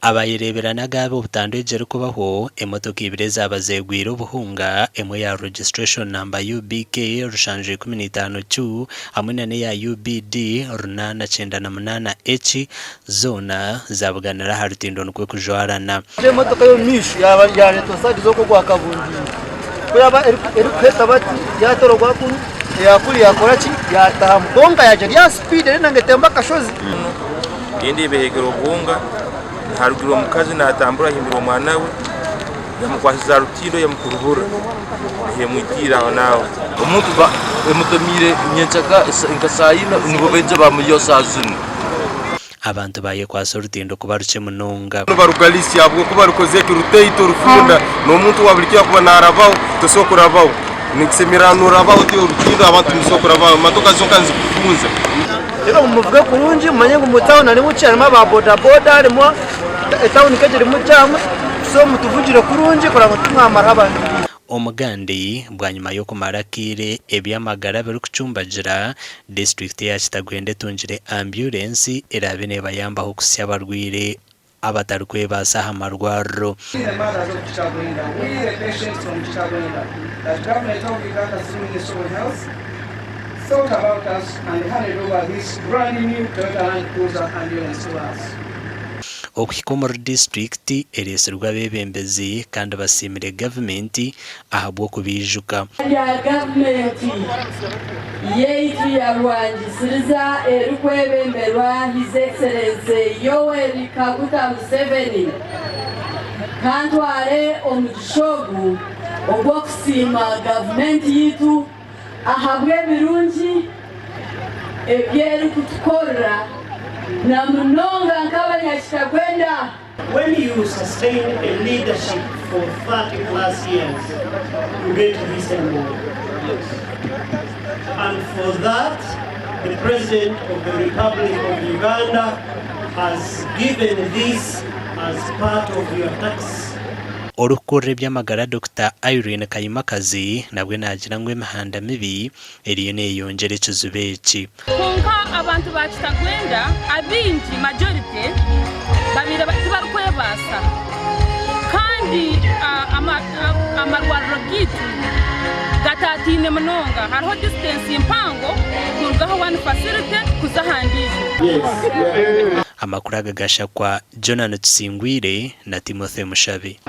abayireberanaga b'obutandegere kubaho emotoka ibire zabazegwire obuhunga emwe ya registration number UBK rushanje 15 hamwe na ya UBD 898H zona zabuganira harutindo nkwe kujwarana emotoka yo mishu yaba ya leta sadi zo kugwa kabundi kuyaba eruketa bati yatorogwa ku yakuri yakoraki yatahamkonga yaje ya speed nangetemba kashozi indi behegero bunga harugiro mukazi natambura himbiro mwana we yamukwasiza rutindo yamukurubura yemwitira nawe umuntu ba emutomire nyenchaka inkasayina nibobenje bamuyo sazuni abantu baye kwasa rutindo kubaruce munonga barugalisi yabwo kubarukoze kiruteyito rufunda no muntu wabulikiya kuba narabaho tosokuravaho nikisemirano rabaho te rutindo abantu musokuravaho matoka zonka nzikufunza rero muvuge kurunji manye ngo mutaho nari mucyarama ba boda boda arimo town kagere mu cyamwe so mutuvugire kurunji kurango tumwamara abantu omugandi bwanyima yo kumarakire ebyamagara bari kucumbagira district ya Kitagwende tunjire ambulance erabene bayambaho kusya barwire abatarukwe basaha amarwaro thought about us and handed over this brand new Toyota Cruiser ambulance to us. Okuhikomor district eresirwa bebembezi kandi basimire government ahabwo kubijuka ya government yeitu ya Rwanda siriza erikwebemberwa His Excellency Yoweri Kaguta Museveni kantware omugishogu ogwo kusima government yitu ahabwe birungi ebyeri kutukora na munonga nk'abanyakitagwenda. When you sustain a leadership for 30 plus years, you get this award. And for that, the President of the Republic of Uganda has given this as part of your tax. Orukore byamagara Dr. Irene Kayimakazi nabwe nagira ngwe mahanda mibi eriyo ne yongere kizubeki konka abantu ba Kitagwenda abinji majority babira barukwebasa kandi amarwariro gitu gatatine munonga hariho distance impango kurgaho one facility kuzahandije amakuru agagasha kwa Jonathan Agacencwire na Timothy Mushabi.